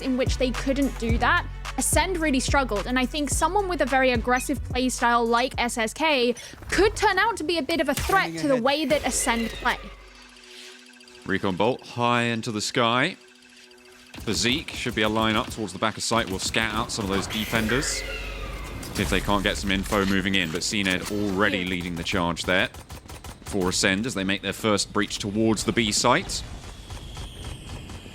in which they couldn't do that, ACEND really struggled, and I think someone with a very aggressive playstyle like SSK could turn out to be a bit of a threat to the way that ACEND play. Recon Bolt high into the sky. For Zeke, should be a line up towards the back of site. We'll scout out some of those defenders if they can't get some info moving in, but CNED already leading the charge there for ACEND as they make their first breach towards the B site.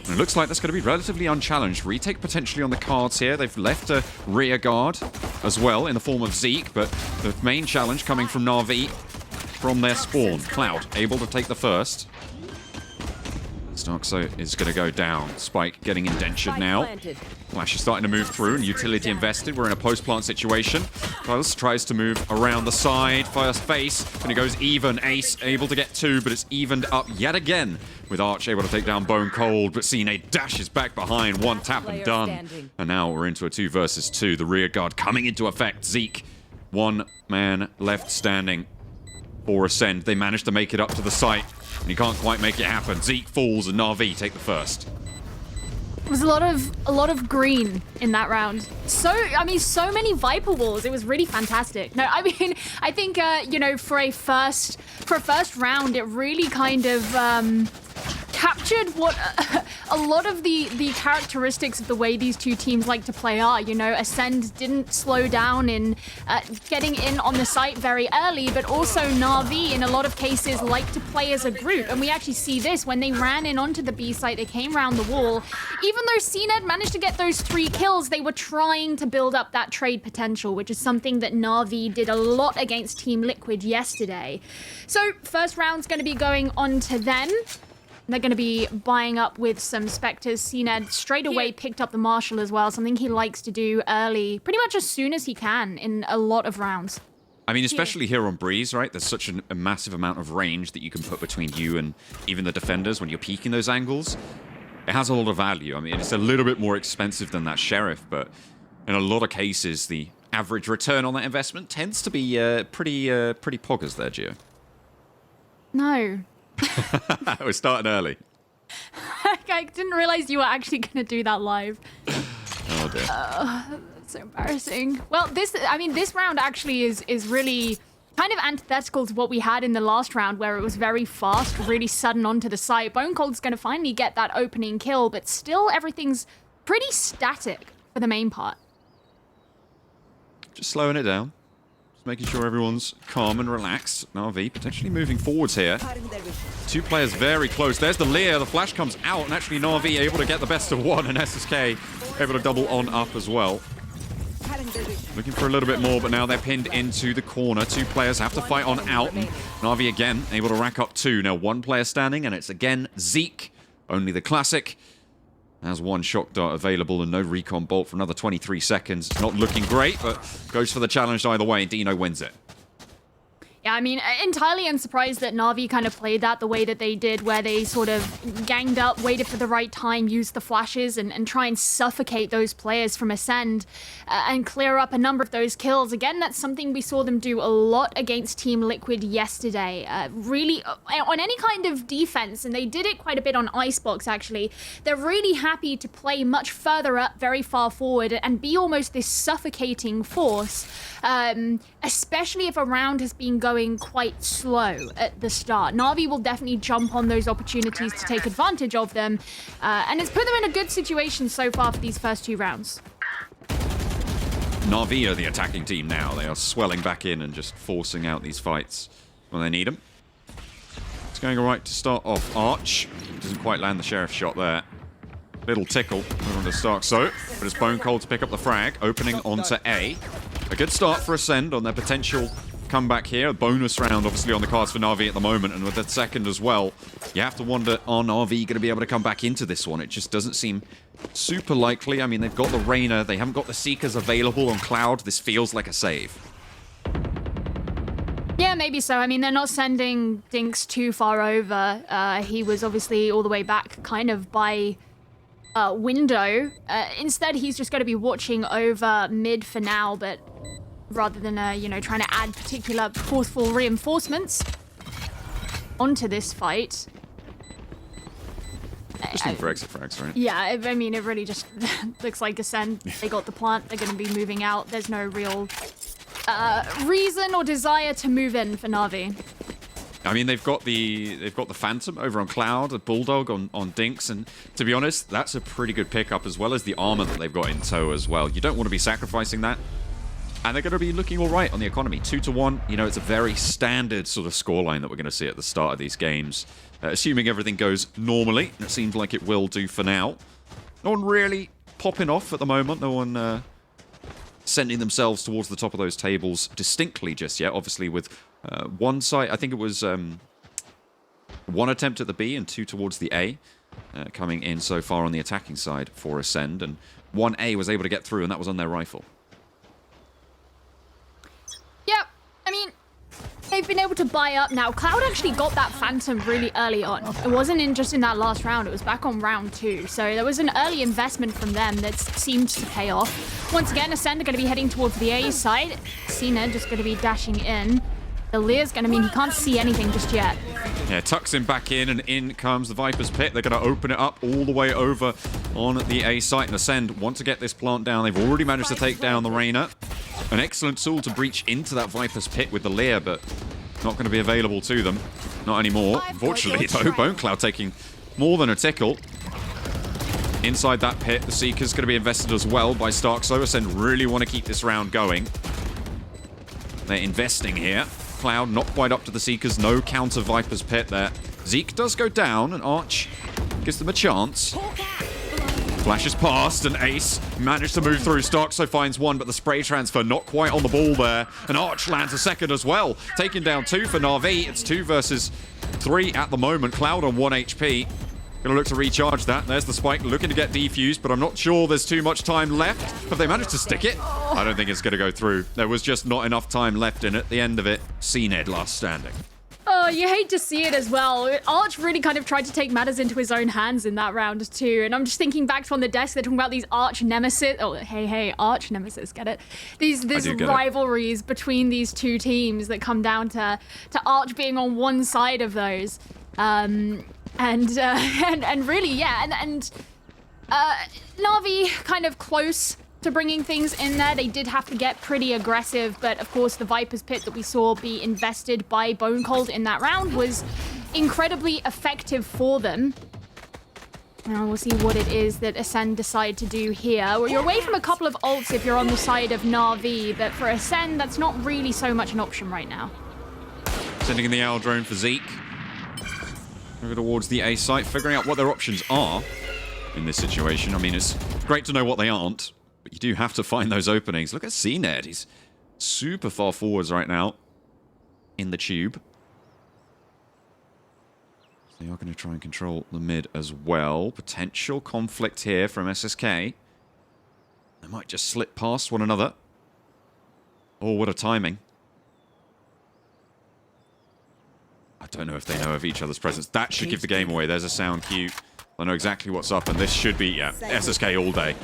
And it looks like that's going to be relatively unchallenged. Retake potentially on the cards here. They've left a rear guard as well in the form of Zeke, but the main challenge coming from NAVI from their spawn. Cloud able to take the first. Starkso is going to go down. Spike getting indentured now. Flash is starting to move through, and utility invested. We're in a post-plant situation. Close tries to move around the side. First face, and it goes even. Ace able to get two, but it's evened up yet again with Arch able to take down Bone Cold, but CNA dashes back behind. One tap and done. And now we're into a 2 versus 2. The rear guard coming into effect. Zeke, one man left standing for ACEND. They managed to make it up to the site, and you can't quite make it happen. Zeke falls, and NAVI take the first. It was a lot of green in that round. So many Viper walls. It was really fantastic. No, I mean, I think you know, for a first round, it really kind of captured what a lot of the characteristics of the way these two teams like to play are. You know, ACEND didn't slow down in getting in on the site very early, but also NAVI in a lot of cases like to play as a group. And we actually see this when they ran in onto the B site, they came around the wall. Even though CNED managed to get those 3 kills, they were trying to build up that trade potential, which is something that NAVI did a lot against Team Liquid yesterday. So first round's going to be going on to them. They're going to be buying up with some Spectres. CNED straight away picked up the Marshal as well, something he likes to do early, pretty much as soon as he can in a lot of rounds. I mean, especially here on Breeze, right? There's such a massive amount of range that you can put between you and even the defenders when you're peeking those angles. It has a lot of value. I mean, it's a little bit more expensive than that Sheriff, but in a lot of cases, the average return on that investment tends to be pretty poggers there, Gio. No. We're starting early. I didn't realize you were actually going to do that live. Oh dear. That's so embarrassing. Well, this round actually is really kind of antithetical to what we had in the last round, where it was very fast, really sudden onto the site. Bone Cold's going to finally get that opening kill, but still everything's pretty static for the main part. Just slowing it down. Making sure everyone's calm and relaxed. NAVI potentially moving forwards here. 2 players very close. There's the Lear. The flash comes out, and actually NAVI able to get the best of one, and SSK able to double on up as well. Looking for a little bit more, but now they're pinned into the corner. 2 players have to fight on out, and NAVI again able to rack up 2. Now 1 player standing, and it's again Zeke, only the classic. Has 1 shock dart available and no recon bolt for another 23 seconds. Not looking great, but goes for the challenge either way. Dino wins it. Yeah, I mean, entirely unsurprised that NAVI kind of played that the way that they did, where they sort of ganged up, waited for the right time, used the flashes, and try and suffocate those players from ACEND and clear up a number of those kills. Again, that's something we saw them do a lot against Team Liquid yesterday. Really, on any kind of defense, and they did it quite a bit on Icebox, actually. They're really happy to play much further up, very far forward, and be almost this suffocating force, especially if a round has been going quite slow at the start. NAVI will definitely jump on those opportunities to take advantage of them, and it's put them in a good situation so far for these first 2 rounds. NAVI are the attacking team now. They are swelling back in and just forcing out these fights when they need them. It's going all right to start off. Arch doesn't quite land the Sheriff shot there. Little tickle on the Starkso, but it's Bone Cold to pick up the frag, opening onto A. A good start for ACEND on their potential comeback here. A bonus round, obviously, on the cards for NAVI at the moment, and with that second as well, you have to wonder, are NAVI going to be able to come back into this one? It just doesn't seem super likely. I mean, they've got the Reyna, they haven't got the Seekers available on Cloud. This feels like a save. Yeah, maybe so. I mean, they're not sending Dinks too far over. He was obviously all the way back kind of by window. Instead, he's just going to be watching over mid for now, but rather than, you know, trying to add particular forceful reinforcements onto this fight. Just looking for exit frags, right? Yeah, I mean, it really just looks like ACEND. They got the plant. They're going to be moving out. There's no real reason or desire to move in for NAVI. I mean, they've got the Phantom over on Cloud, a Bulldog on Dinks, and to be honest, that's a pretty good pickup, as well as the armor that they've got in tow as well. You don't want to be sacrificing that. And they're going to be looking all right on the economy. 2-1, you know, it's a very standard sort of scoreline that we're going to see at the start of these games. Assuming everything goes normally, and it seems like it will do for now. No one really popping off at the moment. No one sending themselves towards the top of those tables distinctly just yet. Obviously with one side, I think it was one attempt at the B and two towards the A. Coming in so far on the attacking side for ACEND. And 1A was able to get through, and that was on their rifle. Yep, I mean, they've been able to buy up now. Cloud actually got that Phantom really early on. It wasn't just in that last round, it was back on round 2. So there was an early investment from them that seemed to pay off. Once again, ACEND are going to be heading towards the A side. Cena just going to be dashing in. The Lear's going to mean he can't see anything just yet. Yeah, tucks him back in, and in comes the Viper's Pit. They're going to open it up all the way over on the A site, and ACEND want to get this plant down. They've already managed to take down the Reyna. An excellent tool to breach into that Viper's Pit with the Lear, but not going to be available to them. Not anymore. Unfortunately, though, Bone Cloud taking more than a tickle. Inside that pit, the Seeker's going to be invested as well by Stark. So ACEND really want to keep this round going. They're investing here. Cloud not quite up to the Seekers. No counter Viper's Pit there. Zeke does go down, and Arch gives them a chance. Flashes past, and Ace managed to move through. Starkso finds one, but the spray transfer not quite on the ball there. And Arch lands a second as well. Taking down 2 for NAVI. It's 2 versus 3 at the moment. Cloud on 1 HP. Gonna look to recharge that. There's the spike looking to get defused, but I'm not sure there's too much time left. Have they managed to stick it? I don't think it's gonna go through. There was just not enough time left in it. At the end of it, CNED last standing. Oh, you hate to see it as well. Arch really kind of tried to take matters into his own hands in that round too. And I'm just thinking back from the desk, they're talking about these arch nemesis. Oh, hey, arch nemesis, get it? These rivalries between these two teams that come down to Arch being on one side of those. And really, yeah, and NAVI kind of close to bringing things in there. They did have to get pretty aggressive, but of course the Viper's Pit that we saw be invested by Bone Cold in that round was incredibly effective for them. Now we'll see what it is that ACEND decide to do here. Well, you're away from a couple of ults if you're on the side of NAVI, but for ACEND, that's not really so much an option right now. Sending in the owl drone for Zeke. Over towards the A site, figuring out what their options are in this situation. I mean, it's great to know what they aren't, but you do have to find those openings. Look at CNED. He's super far forwards right now in the tube. They are going to try and control the mid as well. Potential conflict here from SSK. They might just slip past one another. Oh, what a timing. I don't know if they know of each other's presence. That should give the game away. There's a sound cue. I know exactly what's up, and this should be, yeah, SSK all day.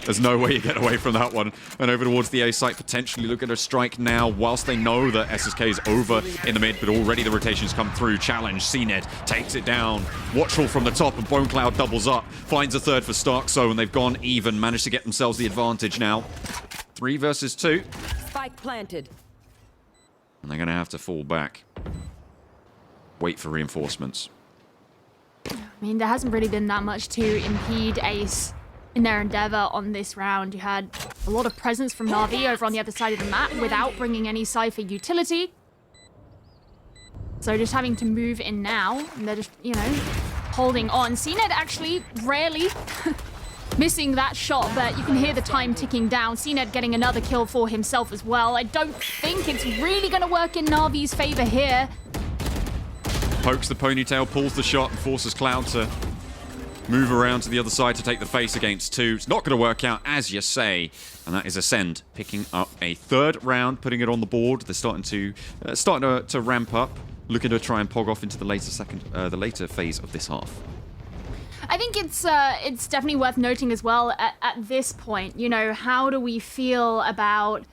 There's no way you get away from that one. And over towards the A site, potentially looking to strike now, whilst they know that SSK is over in the mid, but already the rotations come through. Challenge, CNED takes it down. Watchful from the top, and Bone Cloud doubles up. Finds a third for Starkso, and they've gone even. Managed to get themselves the advantage now. 3 versus 2. Spike planted. And they're going to have to fall back. Wait for reinforcements. I mean, there hasn't really been that much to impede Ace in their endeavor on this round. You had a lot of presence from NAVI over on the other side of the map without bringing any Cypher utility. So just having to move in now, and they're just, you know, holding on. CNED actually rarely missing that shot, but you can hear the time ticking down. CNED getting another kill for himself as well. I don't think it's really going to work in Navi's favor here. Pokes the ponytail, pulls the shot, and forces Cloud to move around to the other side to take the face against 2. It's not going to work out, as you say. And that is ACEND picking up a 3rd round, putting it on the board. They're starting to ramp up, looking to try and pog off into the later phase of this half. I think it's definitely worth noting as well at this point. You know, how do we feel about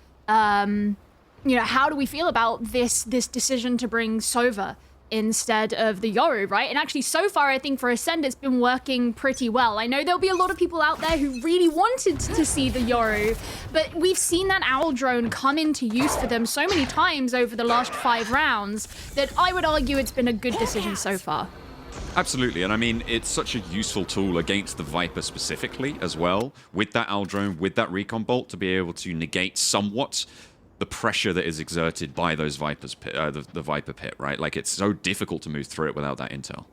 this decision to bring Sova instead of the Yoru, right? And actually, so far, I think for ACEND, it's been working pretty well. I know there'll be a lot of people out there who really wanted to see the Yoru, but we've seen that Owl drone come into use for them so many times over the last 5 rounds that I would argue it's been a good decision so far. Absolutely, and I mean, it's such a useful tool against the Viper specifically as well, with that Owl drone, with that recon bolt, to be able to negate somewhat the pressure that is exerted by those Vipers, the Viper pit, right? Like, it's so difficult to move through it without that intel.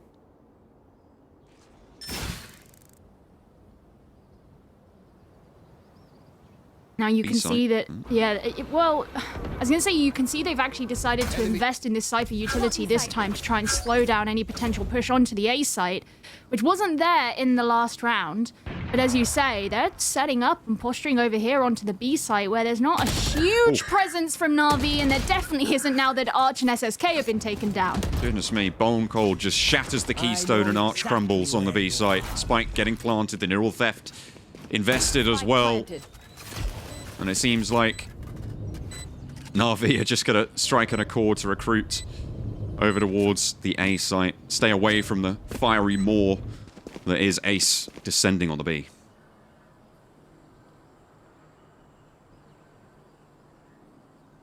Now you can see that, yeah, well, I was going to say, you can see they've actually decided to invest in this Cypher utility this time to try and slow down any potential push onto the A site, which wasn't there in the last round. But as you say, they're setting up and posturing over here onto the B site where there's not a huge presence from NAVI, and there definitely isn't now that Arch and SSK have been taken down. Goodness me, Bone Cold just shatters the keystone and Arch crumbles on the B site. Spike getting planted, the Neural Theft invested as well. And it seems like NAVI are just going to strike an accord to recruit over towards the A site. Stay away from the fiery maw that is Ace descending on the B.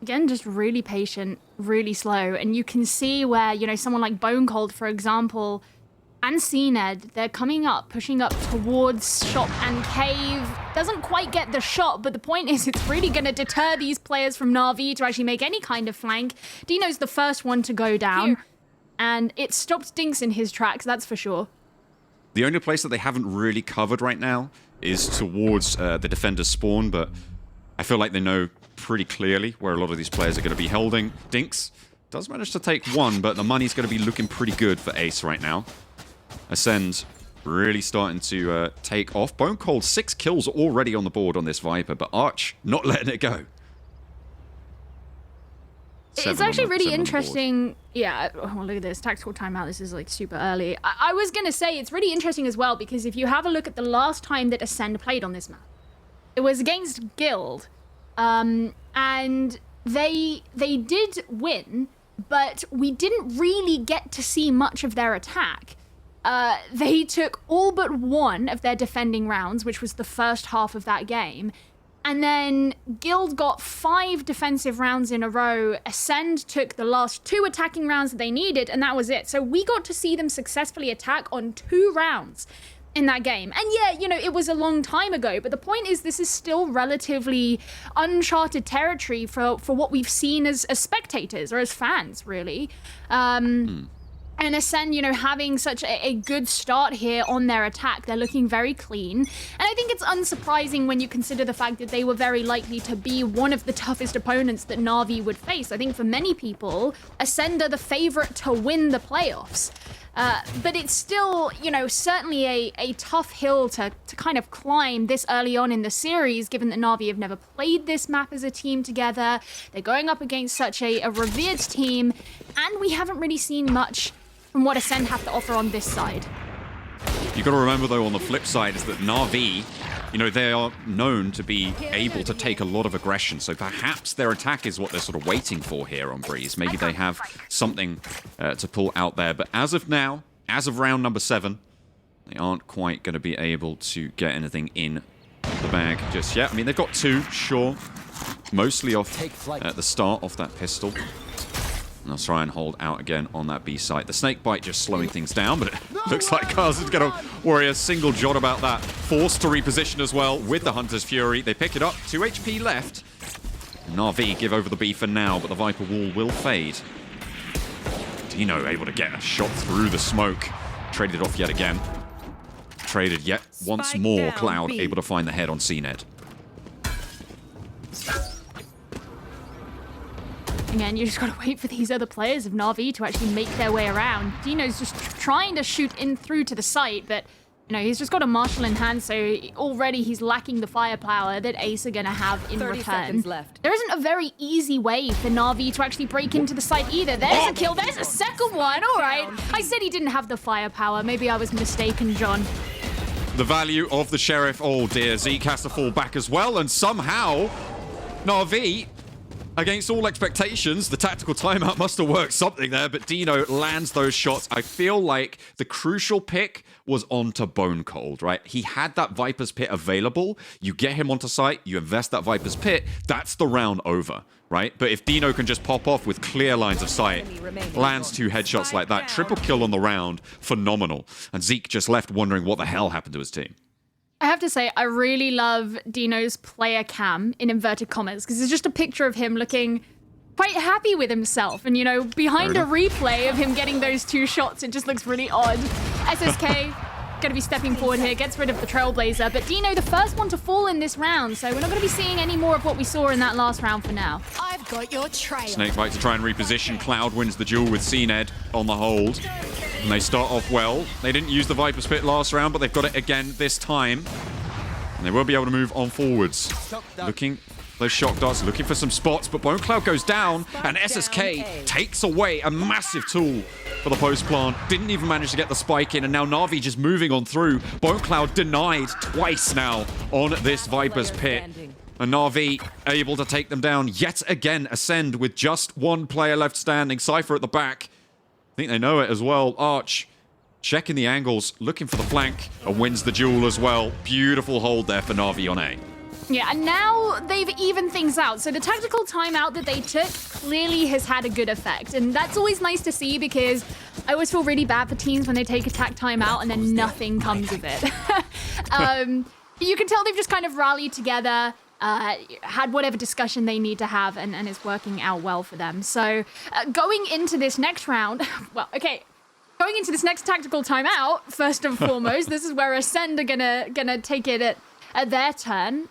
Again, just really patient, really slow. And you can see where, you know, someone like Bone Cold, for example, and CNED, they're coming up, pushing up towards Shop and Cave. Doesn't quite get the shot, but the point is it's really going to deter these players from NAVI to actually make any kind of flank. Dino's the first one to go down, and it stopped Dinks in his tracks, that's for sure. The only place that they haven't really covered right now is towards the defender's spawn, but I feel like they know pretty clearly where a lot of these players are going to be holding. Dinks does manage to take one, but the money's going to be looking pretty good for Ace right now. Ascend really starting to take off. Bone Cold, 6 kills already on the board on this Viper, but Arch not letting it go. It's actually really interesting. Yeah, well, look at this. Tactical timeout. This is like super early. I was going to say it's really interesting as well, because if you have a look at the last time that Ascend played on this map, it was against Guild. And they did win, but we didn't really get to see much of their attack. They took all but one of their defending rounds, which was the first half of that game. And then Guild got 5 defensive rounds in a row. Ascend took the last 2 attacking rounds that they needed, and that was it. So we got to see them successfully attack on 2 rounds in that game. And yeah, you know, it was a long time ago, but the point is this is still relatively uncharted territory for what we've seen as spectators or as fans, really. And Ascend, you know, having such a good start here on their attack. They're looking very clean. And I think it's unsurprising when you consider the fact that they were very likely to be one of the toughest opponents that NAVI would face. I think for many people, Ascend are the favorite to win the playoffs. But it's still, you know, certainly a tough hill to kind of climb this early on in the series, given that NAVI have never played this map as a team together. They're going up against such a revered team, and we haven't really seen much from what Ascend have to offer on this side. You've got to remember, though, on the flip side, is that NAVI, you know, they are known to be able to take a lot of aggression, so perhaps their attack is what they're sort of waiting for here on Breeze. Maybe they have something to pull out there, but as of now, as of round number 7, they aren't quite going to be able to get anything in the bag just yet. I mean, they've got 2, sure, mostly off at the start, off that pistol. And I'll try and hold out again on that B site. The snake bite just slowing things down, but it looks like Carson's going to worry a single jot about that. Forced to reposition as well with the Hunter's Fury. They pick it up. 2 HP left. NAVI give over the B for now, but the Viper wall will fade. Dino able to get a shot through the smoke. Traded off yet again. Traded yet once more. Cloud able to find the head on CNED. Again, you just got to wait for these other players of NAVI to actually make their way around. Dino's just trying to shoot in through to the site, but, you know, he's just got a Marshal in hand, so already he's lacking the firepower that Ace are going to have in 30 return. seconds left. There isn't a very easy way for NAVI to actually break into the site either. There's a kill. There's a second one. All right. I said he didn't have the firepower. Maybe I was mistaken, John. The value of the Sheriff. Oh, dear. Zeke has to fall back as well, and somehow NAVI against all expectations, the tactical timeout must have worked something there, but Dino lands those shots. I feel like the crucial pick was onto Bone Cold, right? He had that Viper's Pit available. You get him onto site, you invest that Viper's Pit, that's the round over, right? But if Dino can just pop off with clear lines of sight, lands 2 headshots like that, triple kill on the round, phenomenal. And Zeke just left wondering what the hell happened to his team. I have to say, I really love Dino's player cam, in inverted commas, because it's just a picture of him looking quite happy with himself. And, you know, behind a replay of him getting those 2 shots, it just looks really odd. SSK going to be stepping forward here, gets rid of the Trailblazer. But Dino, the first one to fall in this round, so we're not going to be seeing any more of what we saw in that last round for now. I've got your trail. Snakebite to try and reposition. Cloud wins the duel with CNED on the hold. And they start off well. They didn't use the Viper's Pit last round, but they've got it again this time. And they will be able to move on forwards. Looking those shock darts, looking for some spots, but Bone Cloud goes down, and SSK takes away a massive tool for the post plant. Didn't even manage to get the spike in, and now Na'Vi just moving on through. Bone Cloud denied twice now on this Viper's Pit. And Na'Vi able to take them down yet again. Ascend with just 1 player left standing. Cypher at the back. I think they know it as well. Arch checking the angles, looking for the flank, and wins the duel as well. Beautiful hold there for Na'Vi on A. Yeah, and now they've evened things out. So the tactical timeout that they took clearly has had a good effect. And that's always nice to see, because I always feel really bad for teams when they take a tac timeout and then nothing comes of it. You can tell they've just kind of rallied together, had whatever discussion they need to have, and it's working out well for them. So going into this next round, well, okay, going into this next tactical timeout, first and foremost, this is where Ascend are gonna take it at their turn.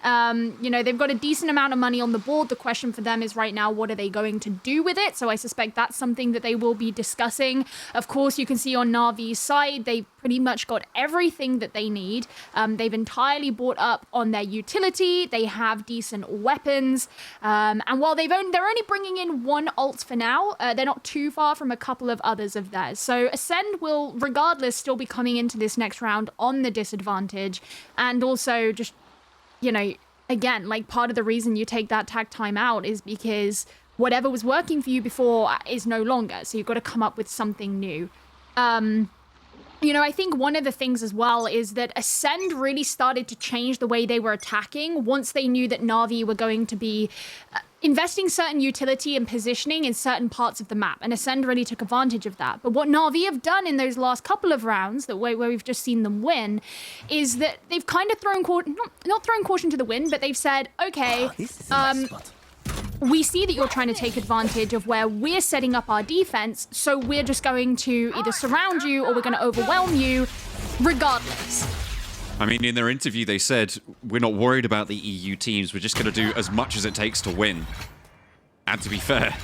You know, they've got a decent amount of money on the board. The question for them is right now, what are they going to do with it? So I suspect that's something that they will be discussing. Of course, you can see on Navi's side, they've pretty much got everything that they need. They've entirely bought up on their utility. They have decent weapons. And while they're only bringing in 1 ult for now, they're not too far from a couple of others of theirs. So Ascend will, regardless, still be coming into this next round on the disadvantage. And also just, you know, again, like, part of the reason you take that tag time out is because whatever was working for you before is no longer. So you've got to come up with something new. You know, I think one of the things as well is that Ascend really started to change the way they were attacking once they knew that Na'Vi were going to be investing certain utility and positioning in certain parts of the map, and Ascend really took advantage of that. But what Na'Vi have done in those last couple of rounds, where we've just seen them win, is that they've kind of thrown not thrown caution to the wind, but they've said, okay, we see that you're trying to take advantage of where we're setting up our defense, so we're just going to either surround you or we're going to overwhelm you regardless. I mean, in their interview, they said, we're not worried about the EU teams. We're just going to do as much as it takes to win. And to be fair,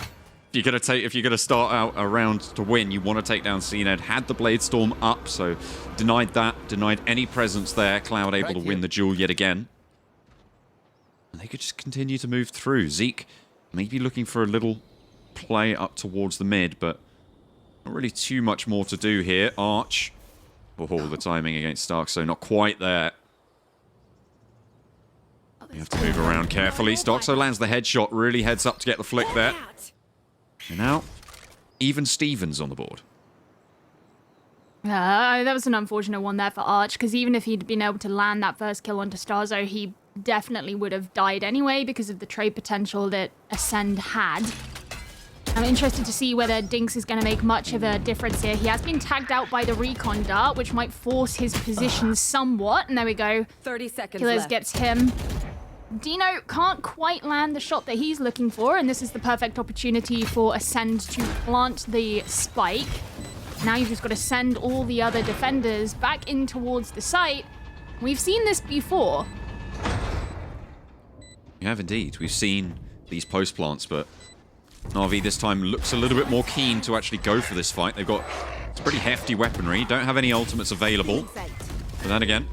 if you're going to start out a round to win, you want to take down CNED. Had the Blade Storm up, so denied that, denied any presence there. Cloud able to win the duel yet again. And they could just continue to move through. Zeke maybe looking for a little play up towards the mid, but not really too much more to do here. Arch. Oh, the timing against Stark, so not quite there. You have to move around carefully. Starkso lands the headshot, really heads up to get the flick there. And now, even Stevens on the board. That was an unfortunate one there for Arch, because even if he'd been able to land that first kill onto Starzo, he definitely would have died anyway because of the trade potential that Ascend had. I'm interested to see whether Dinks is going to make much of a difference here. He has been tagged out by the recon dart, which might force his position somewhat. And there we go. 30 seconds Killers left. gets him. Dino can't quite land the shot that he's looking for, and this is the perfect opportunity for Ascend to plant the spike. Now you've just got to send all the other defenders back in towards the site. We've seen this before. We have indeed. We've seen these post plants, but Na'Vi this time looks a little bit more keen to actually go for this fight. They've got some pretty hefty weaponry, don't have any ultimates available. But then again,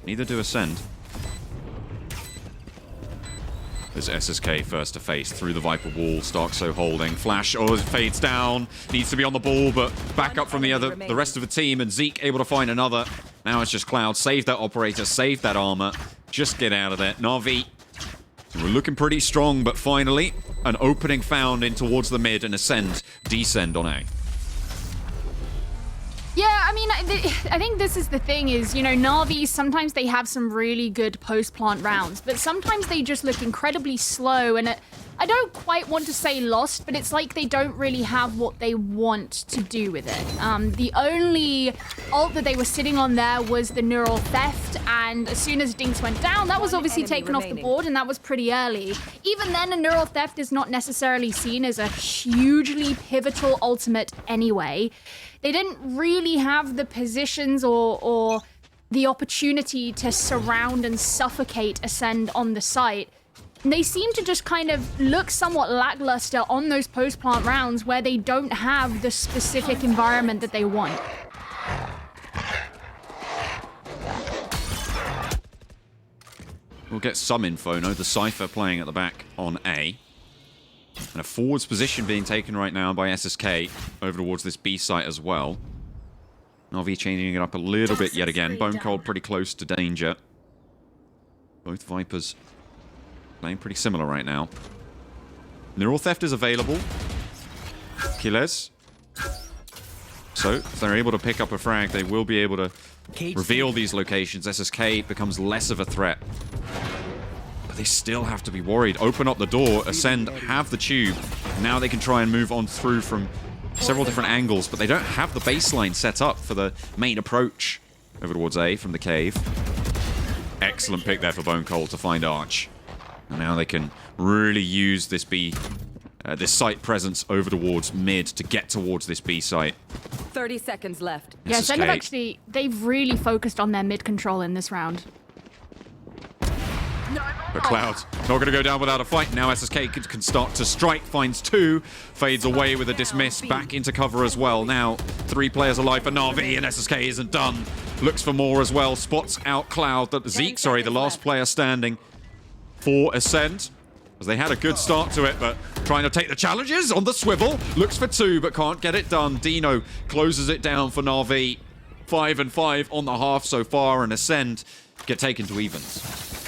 neither do Ascend. There's SSK first to face through the Viper wall. Starkso holding. Flash, it fades down. Needs to be on the ball, but back up from the rest of the team, and Zeke able to find another. Now it's just Cloud. Save that operator, save that armor. Just get out of there. Na'Vi We're looking pretty strong, but finally, an opening found in towards the mid and Ascend, descend on A. Yeah, I mean, I think this is the thing is, you know, Na'Vi, sometimes they have some really good post-plant rounds, but sometimes they just look incredibly slow, and I don't quite want to say lost, but it's like they don't really have what they want to do with it. The only ult that they were sitting on there was the neural theft, and as soon as Dinks went down, that was obviously taken off the board, and that was pretty early. Even then, a neural theft is not necessarily seen as a hugely pivotal ultimate anyway. They didn't really have the positions or the opportunity to surround and suffocate Ascend on the site. And they seem to just kind of look somewhat lackluster on those post-plant rounds where they don't have the specific environment that they want. We'll get some info. No, the Cypher playing at the back on A. And a forwards position being taken right now by SSK over towards this B site as well. NAVI changing it up a little bit yet again. Bone Cold pretty close to danger. Both Vipers playing pretty similar right now. Neural Theft is available. Killes. So, if they're able to pick up a frag, they will be able to reveal these locations. SSK becomes less of a threat. But they still have to be worried. Open up the door. Ascend have the tube. Now they can try and move on through from several different angles, but they don't have the baseline set up for the main approach over towards A from the cave. Excellent pick there for Bone Cold to find Arch. And now they can really use this this site presence over towards mid to get towards this B site. 30 seconds left. Yeah, SSK. Ascend have actually, they've really focused on their mid control in this round. But Cloud's not going to go down without a fight. Now SSK can start to strike, finds two, fades away with a dismiss, back into cover as well. Now 3 players alive for NAVI, and SSK isn't done. Looks for more as well, spots out Cloud. Zeke, sorry, the last player standing for Ascend. As they had a good start to it, but trying to take the challenges on the swivel. Looks for 2, but can't get it done. Dino closes it down for NAVI. 5 and 5 on the half so far, and Ascend get taken to evens.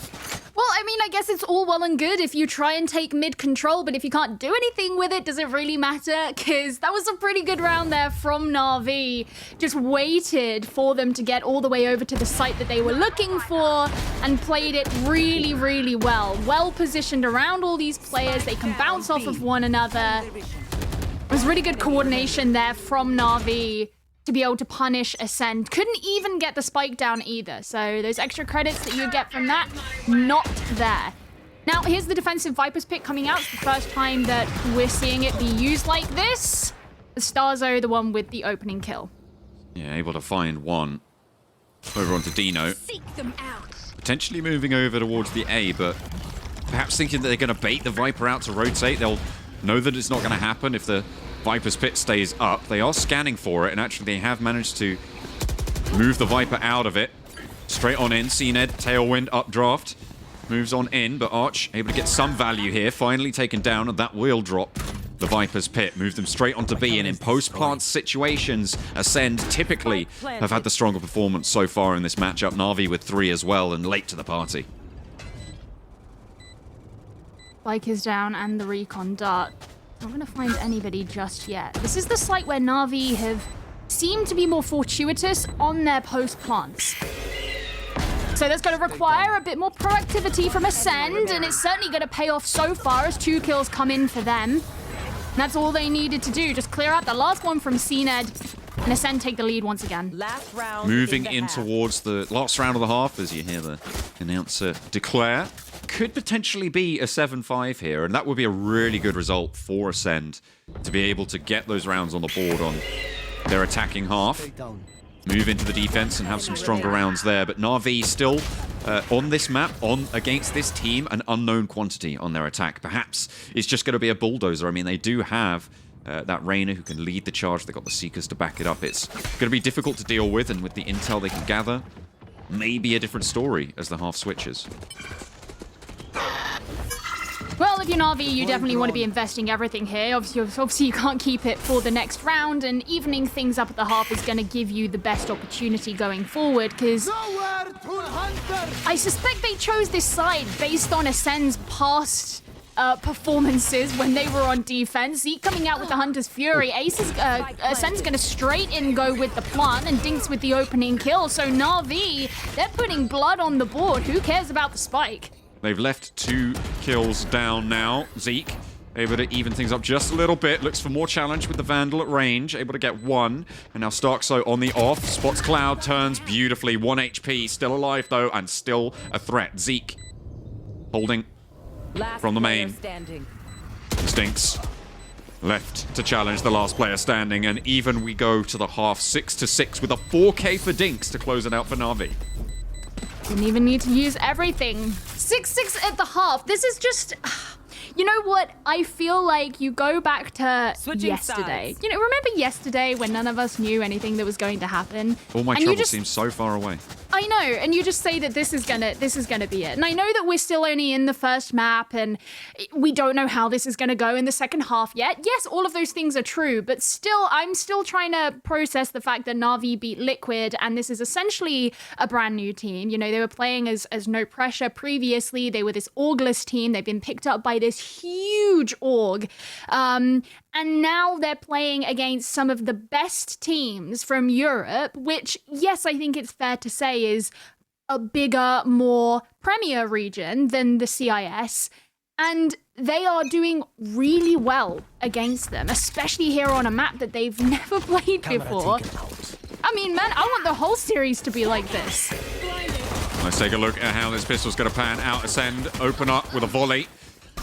Well, I mean, I guess it's all well and good if you try and take mid control, but if you can't do anything with it, does it really matter? Because that was a pretty good round there from NAVI. Just waited for them to get all the way over to the site that they were looking for and played it really, really well. Well positioned around all these players. They can bounce off of one another. It was really good coordination there from NAVI to be able to punish Ascend. Couldn't even get the spike down either. So those extra credits that you get from that, not there. Now, here's the defensive Vipers pick coming out. It's the first time that we're seeing it be used like this. The Starzo, the one with the opening kill. Yeah, able to find one over onto Dino. Seek them out. Potentially moving over towards the A, but perhaps thinking that they're going to bait the Viper out to rotate. They'll know that it's not going to happen if the Viper's pit stays up. They are scanning for it, and actually they have managed to move the Viper out of it. Straight on in, CNED, Tailwind, updraft. Moves on in, but Arch able to get some value here. Finally taken down, and that will drop the Viper's pit. Move them straight onto B, and in post-plant situations, Ascend typically have had the stronger performance so far in this matchup. NAVI with 3 as well, and late to the party. Spike is down, and the recon dart. Not going to find anybody just yet. This is the site where NAVI have seemed to be more fortuitous on their post-plants. So that's going to require a bit more proactivity from Ascend, and it's certainly going to pay off so far as 2 kills come in for them. And that's all they needed to do, just clear out the last one from CNED, and Ascend take the lead once again. Last round. Moving in towards the last round of the half, as you hear the announcer declare. Could potentially be a 7-5 here, and that would be a really good result for Ascend to be able to get those rounds on the board on their attacking half. Move into the defense and have some stronger rounds there, but NAVI still on this map, against this team, an unknown quantity on their attack. Perhaps it's just going to be a bulldozer. I mean, they do have that Reyna who can lead the charge. They've got the Seekers to back it up. It's going to be difficult to deal with, and with the intel they can gather, maybe a different story as the half switches. Well, if you're Na'Vi, you definitely want to be investing everything here. Obviously, you can't keep it for the next round, and evening things up at the half is going to give you the best opportunity going forward, because I suspect they chose this side based on ACEND's past performances when they were on defense. Zeke coming out with the Hunter's Fury. ACEND's going to straight in go with the plant, and Dinks with the opening kill. So Na'Vi, they're putting blood on the board. Who cares about the spike? They've left 2 kills down now. Zeke able to even things up just a little bit. Looks for more challenge with the Vandal at range. Able to get 1. And now Starkso on the off. Spots Cloud, turns beautifully. 1 HP. Still alive, though, and still a threat. Zeke holding from the main. Stinks left to challenge the last player standing. And even we go to the half 6-6 with a 4K for Dinks to close it out for Na'Vi. Didn't even need to use everything. 6-6 at the half. This is just... You know what? I feel like you go back to yesterday. Sides. You know, remember yesterday when none of us knew anything that was going to happen? All my trouble seems so far away. I know, and you just say that this is gonna be it. And I know that we're still only in the first map, and we don't know how this is gonna go in the second half yet. Yes, all of those things are true, but still, I'm still trying to process the fact that Na'Vi beat Liquid, and this is essentially a brand new team. You know, they were playing as no pressure previously. They were this orgless team. They've been picked up by this huge org. And now they're playing against some of the best teams from Europe, which, yes, I think it's fair to say is a bigger, more premier region than the CIS. And they are doing really well against them, especially here on a map that they've never played before. I mean, man, I want the whole series to be like this. Let's take a look at how this pistol's going to pan out. Ascend, open up with a volley.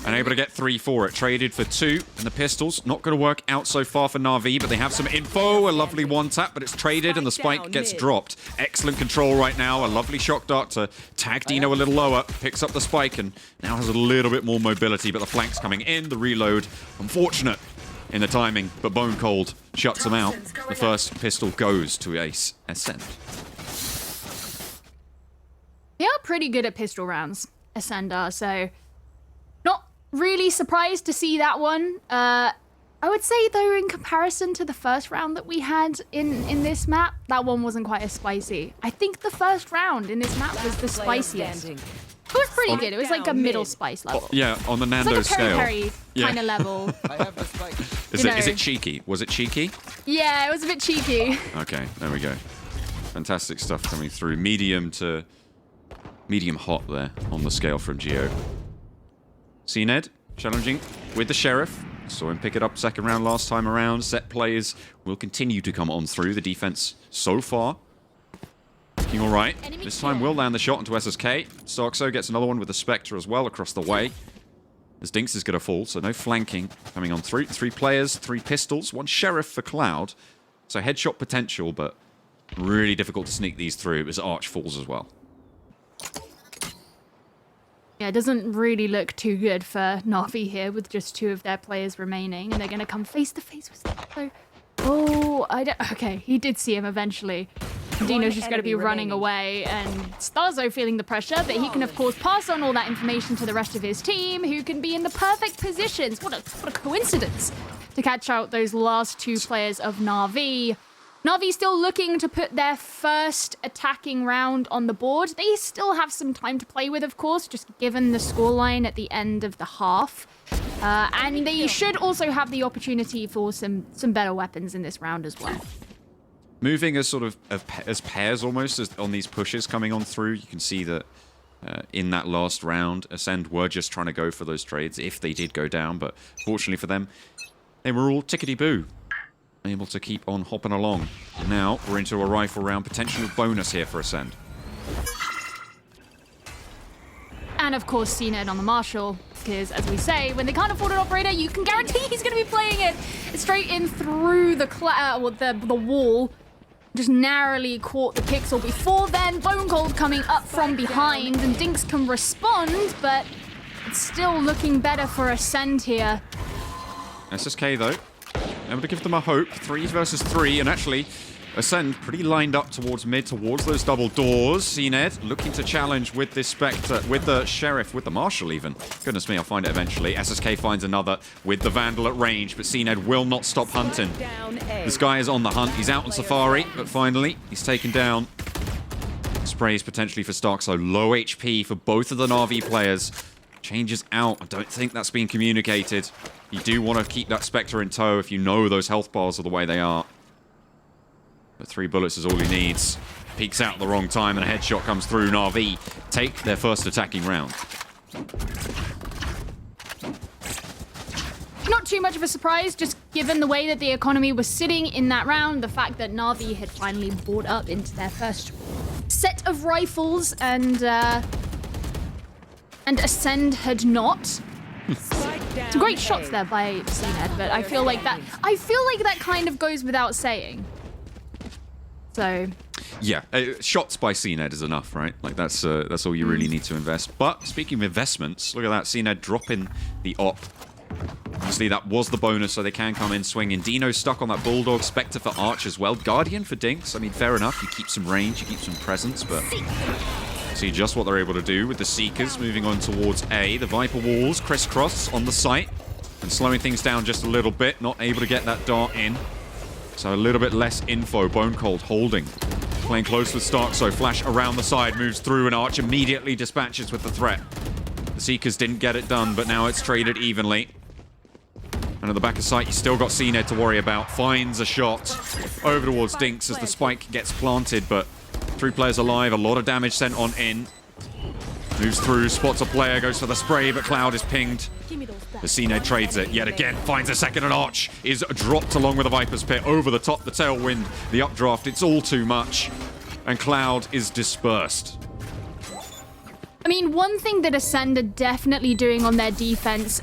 And able to get 3 for it. Traded for 2. And the pistols, not going to work out so far for Na'Vi, but they have some info. A lovely 1-tap, but it's traded and the spike gets dropped. Excellent control right now. A lovely shock dart to tag Dino a little lower. Picks up the spike and now has a little bit more mobility, but the flank's coming in. The reload, unfortunate in the timing, but Bone Cold shuts him out. The first pistol goes to Ace Ascend. They are pretty good at pistol rounds, Ascend are, so... Not really surprised to see that one. I would say, though, in comparison to the first round that we had in this map, that one wasn't quite as spicy. I think the first round in this map was the spiciest. It was pretty good. It was like a middle spice level. Yeah, on the Nando it's like a Peri scale. kind of level. Is it cheeky? Was it cheeky? Yeah, it was a bit cheeky. Okay, there we go. Fantastic stuff coming through. Medium to medium hot there on the scale from Geo. CNED challenging with the Sheriff. Saw him pick it up second round last time around. Set players will continue to come on through. The defense so far looking all right. This time will land the shot into SSK. Starkso gets another one with the Spectre as well across the way. As Dinks is going to fall, so no flanking coming on through. 3 players, 3 pistols, 1 Sheriff for Cloud. So headshot potential, but really difficult to sneak these through as Arch falls as well. Yeah, it doesn't really look too good for Na'Vi here with just 2 of their players remaining, and they're going to come face to face with Starkso. Oh, I don't... Okay, he did see him eventually. Dino's just going to be running away, and Starzo feeling the pressure, but he can, of course, pass on all that information to the rest of his team, who can be in the perfect positions. What a coincidence to catch out those last 2 players of Na'Vi. Na'Vi still looking to put their first attacking round on the board. They still have some time to play with, of course, just given the scoreline at the end of the half. And they should also have the opportunity for some better weapons in this round as well. Moving as sort of as pairs almost as on these pushes coming on through, you can see that in that last round, Ascend were just trying to go for those trades if they did go down, but fortunately for them, they were all tickety-boo. Able to keep on hopping along. Now we're into a rifle round, potential bonus here for Ascend. And of course, CNED on the Marshal, because as we say, when they can't afford an operator, you can guarantee he's going to be playing it straight in through the wall. Just narrowly caught the pixel before then. Bone Cold coming up from behind, and Dinks can respond, but it's still looking better for Ascend here. SSK though, able to give them a hope. 3 versus 3, and actually ACEND pretty lined up towards mid, towards those double doors. CNED looking to challenge with this Spectre, with the Sheriff, with the Marshal even. Goodness me, I'll find it eventually. SSK finds another with the Vandal at range, but CNED will not stop hunting. This guy is on the hunt. He's out on Safari, but finally he's taken down. Sprays potentially for Stark, so low HP for both of the NAVI players. Changes out. I don't think that's been communicated. You do want to keep that Spectre in tow if you know those health bars are the way they are. But 3 bullets is all he needs. Peeks out at the wrong time and a headshot comes through. NAVI take their first attacking round. Not too much of a surprise, just given the way that the economy was sitting in that round, the fact that NAVI had finally bought up into their first set of rifles and ACEND had not. Some great shots there by CNED, but I feel like that kind of goes without saying. So yeah, shots by CNED is enough, right? Like that's all you really need to invest. But speaking of investments, look at that, CNED dropping the op. Obviously that was the bonus, so they can come in swinging. Dino stuck on that Bulldog, Spectre for Arch as well, Guardian for Dinks. I mean, fair enough, you keep some range, you keep some presence, but see just what they're able to do with the Seekers moving on towards A. The Viper walls crisscross on the site and slowing things down just a little bit, not able to get that dart in. So a little bit less info. Bone Cold holding. Playing close with Stark, so Flash around the side, moves through, and Arch immediately dispatches with the threat. The Seekers didn't get it done, but now it's traded evenly. And at the back of sight, you still got CNED to worry about. Finds a shot over towards Dinks as the spike gets planted, but 3 players alive, a lot of damage sent on in. Moves through, spots a player, goes for the spray, but Cloud is pinged. The CNED trades it yet again, finds a second, and Arch is dropped along with the Viper's Pit over the top, the tailwind, the updraft. It's all too much, and Cloud is dispersed. I mean, one thing that ACEND are definitely doing on their defense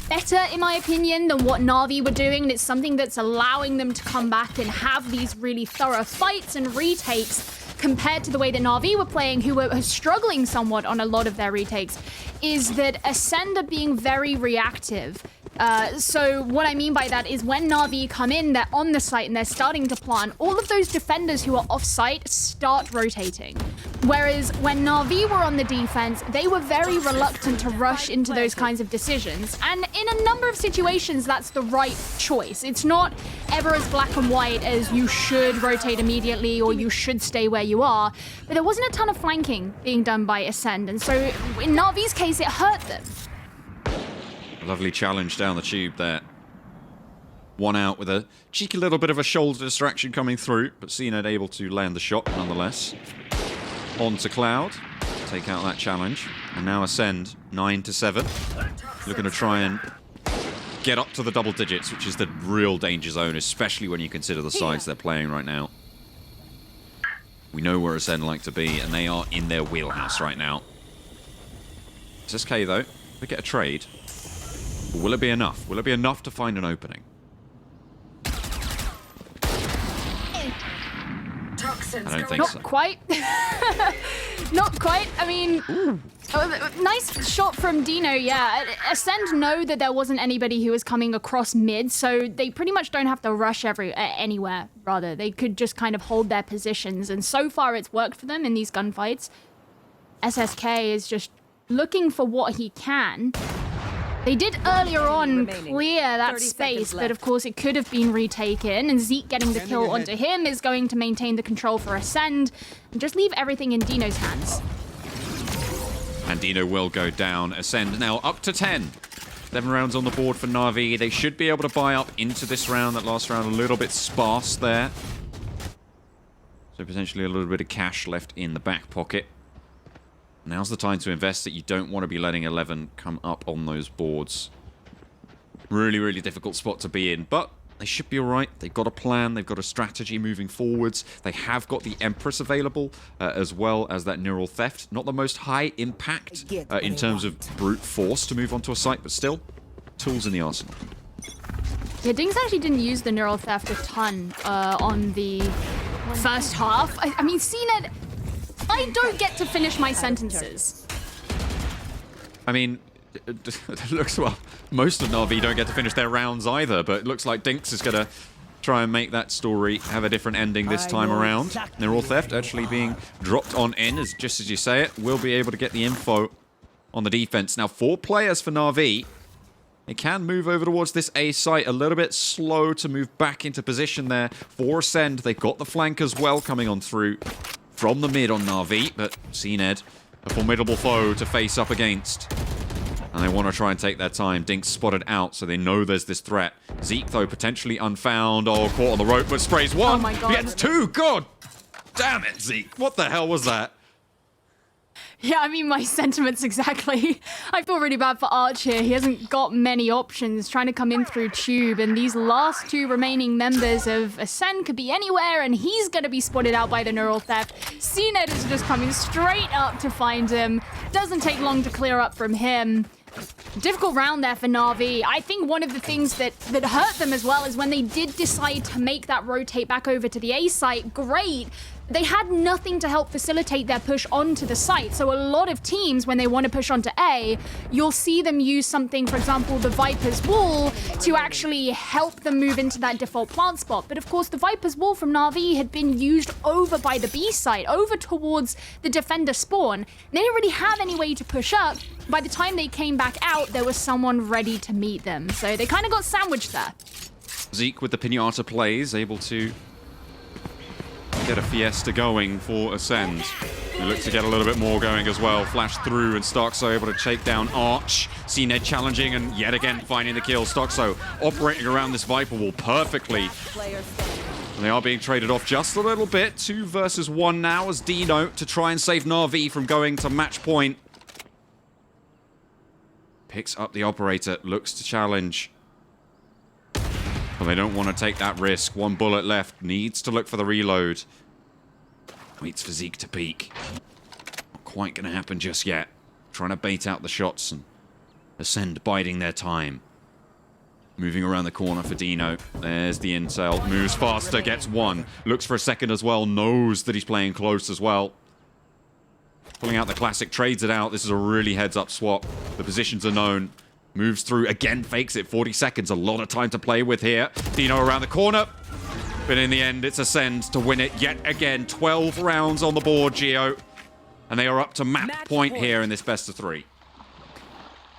better, in my opinion, than what NAVI were doing, and it's something that's allowing them to come back and have these really thorough fights and retakes compared to the way that NAVI were playing, who were struggling somewhat on a lot of their retakes, is that ACEND are being very reactive. So what I mean by that is when NAVI come in, they're on the site and they're starting to plant, all of those defenders who are off site start rotating. Whereas when NAVI were on the defense, they were very reluctant to rush into those kinds of decisions. And in a number of situations, that's the right choice. It's not ever as black and white as you should rotate immediately or you should stay where you are. But there wasn't a ton of flanking being done by ACEND. And so in NAVI's case, it hurt them. Lovely challenge down the tube there. One out with a cheeky little bit of a shoulder distraction coming through, but CNED able to land the shot nonetheless. On to Cloud. Take out that challenge. And now ACEND 9-7. Looking to try and get up to the double digits, which is the real danger zone, especially when you consider the sides they're playing right now. We know where ACEND like to be, and they are in their wheelhouse right now. SSK though, we get a trade. But will it be enough? Will it be enough to find an opening? I don't think so. Not quite. Not quite. I mean, nice shot from Dino, yeah. ACEND know that there wasn't anybody who was coming across mid, so they pretty much don't have to rush anywhere, rather. They could just kind of hold their positions, and so far it's worked for them in these gunfights. SSK is just looking for what he can. They did earlier on clear that space, but of course it could have been retaken, and Zeke getting the kill onto him is going to maintain the control for ACEND and just leave everything in Dino's hands. And Dino will go down. ACEND now up to 10. 7 rounds on the board for NAVI. They should be able to buy up into this round. That last round a little bit sparse there. So potentially a little bit of cash left in the back pocket. Now's the time to invest that you don't want to be letting 11 come up on those boards. Really, really difficult spot to be in, but they should be all right. They've got a plan. They've got a strategy moving forwards. They have got the Empress available, as well as that Neural Theft. Not the most high impact in terms of brute force to move onto a site, but still, tools in the arsenal. Yeah, Dings actually didn't use the Neural Theft a ton on the first half. I mean, CNED... I don't get to finish my sentences. I mean, it looks well. Most of NAVI don't get to finish their rounds either, but it looks like Dinks is going to try and make that story have a different ending this time around. Neural Theft actually being dropped on in, as just as you say it, will be able to get the info on the defense. Now, 4 players for NAVI. They can move over towards this A site, a little bit slow to move back into position there for ACEND. They've got the flank as well coming on through from the mid on NAVI, but ACEND, a formidable foe to face up against. And they want to try and take their time. Dink's spotted out, so they know there's this threat. Zeke, though, potentially unfound. Oh, caught on the rope, but sprays 1. Oh my God. Gets 2. God damn it, Zeke. What the hell was that? Yeah, I mean, my sentiments exactly. I feel really bad for Arch here. He hasn't got many options trying to come in through Tube, and these last 2 remaining members of ACEND could be anywhere, and he's going to be spotted out by the Neural Theft. CNED is just coming straight up to find him. Doesn't take long to clear up from him. Difficult round there for NAVI. I think one of the things that hurt them as well is when they did decide to make that rotate back over to the A site. Great. They had nothing to help facilitate their push onto the site. So a lot of teams, when they want to push onto A, you'll see them use something, for example, the Viper's Wall, to actually help them move into that default plant spot. But of course, the Viper's Wall from NAVI had been used over by the B site, over towards the defender spawn. They didn't really have any way to push up. By the time they came back out, there was someone ready to meet them. So they kind of got sandwiched there. Zeke with the Pinata plays, able to get a fiesta going for ACEND. They look to get a little bit more going as well. Flash through, and Starkso able to take down Arch. CNED challenging, and yet again finding the kill. Starkso operating around this Viper Wall perfectly. And they are being traded off just a little bit. 2 versus 1 now as Dino to try and save NAVI from going to match point. Picks up the operator, looks to challenge. But they don't want to take that risk. 1 bullet left. Needs to look for the reload. Waits for Zeke to peek. Not quite going to happen just yet. Trying to bait out the shots, and ACEND biding their time. Moving around the corner for Dino. There's the intel. Moves faster, gets 1. Looks for a second as well. Knows that he's playing close as well. Pulling out the classic, trades it out. This is a really heads-up swap. The positions are known. Moves through, again, fakes it. 40 seconds, a lot of time to play with here. Dino around the corner. But in the end, it's ACEND to win it yet again. 12 rounds on the board, Geo. And they are up to match point here in this best of 3.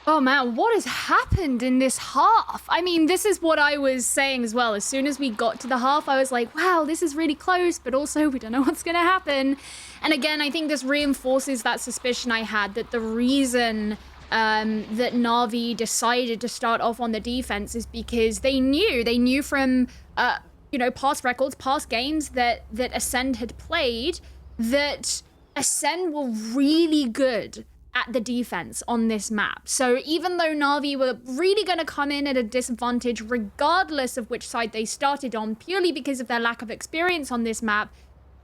Oh man, what has happened in this half? I mean, this is what I was saying as well. As soon as we got to the half, I was like, wow, this is really close, but also we don't know what's going to happen. And again, I think this reinforces that suspicion I had that the reason that NAVI decided to start off on the defense is because they knew from, past records, past games that ACEND had played, that ACEND were really good at the defense on this map. So even though NAVI were really going to come in at a disadvantage regardless of which side they started on, purely because of their lack of experience on this map,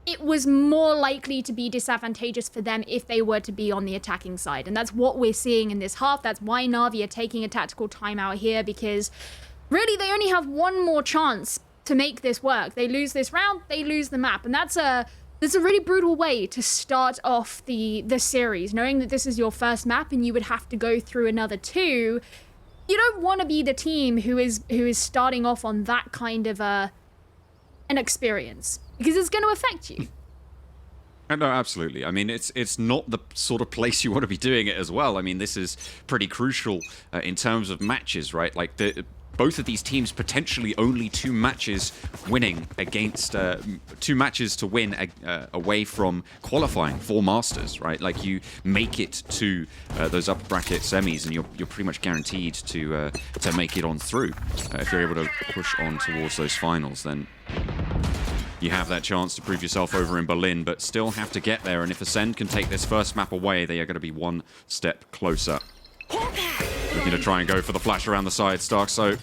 it was more likely to be disadvantageous for them if they were to be on the attacking side. And that's what we're seeing in this half. That's why NAVI are taking a tactical timeout here, because really they only have 1 more chance to make this work. They lose this round, they lose the map. And that's a really brutal way to start off the series, knowing that this is your first map and you would have to go through another 2. You don't want to be the team who is starting off on that kind of an experience, because it's going to affect you. No, absolutely. I mean, it's not the sort of place you want to be doing it as well. I mean, this is pretty crucial in terms of matches, right? Like, both of these teams potentially only 2 matches winning against 2 matches to win away from qualifying for Masters, right? Like, you make it to those upper bracket semis, and you're pretty much guaranteed to make it on through. If you're able to push on towards those finals, then you have that chance to prove yourself over in Berlin, but still have to get there. And if ACEND can take this first map away, they are going to be 1 step closer. Looking to try and go for the flash around the side. Starkso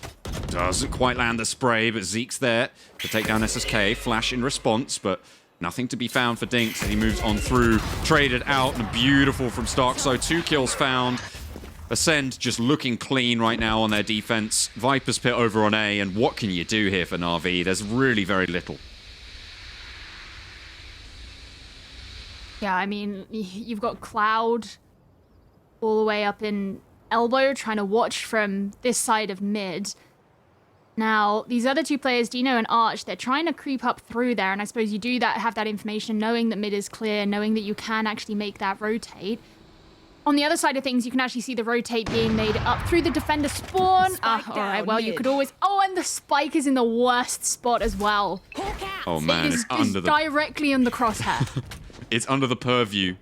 doesn't quite land the spray, but Zeke's there to take down SSK. Flash in response, but nothing to be found for Dinks as he moves on through. Traded out, and beautiful from Starkso. 2 kills found. ACEND just looking clean right now on their defense. Viper's Pit over on A, and what can you do here for NAVI? There's really very little. Yeah, I mean, you've got Cloud all the way up in elbow trying to watch from this side of mid. Now, these other two players, Dino and Arch, they're trying to creep up through there, and I suppose you do that, have that information, knowing that mid is clear, knowing that you can actually make that rotate. On the other side of things, you can actually see the rotate being made up through the defender spawn. All right, well, you could always... Oh, and the spike is in the worst spot as well. Oh, man, It it's is under the... directly on the crosshair. It's under the purview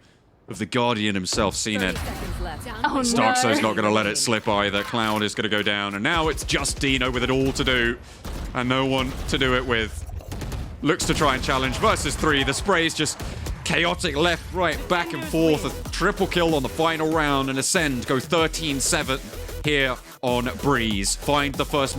of the Guardian himself, CNED. Oh, no. Starkzo's not going to let it slip either. Cloud is going to go down, and now it's just Dino with it all to do, and no one to do it with. Looks to try and challenge versus 3. The spray's just chaotic left, right, back and forth. A triple kill on the final round, and ACEND go 13-7 here on Breeze. Find the first match.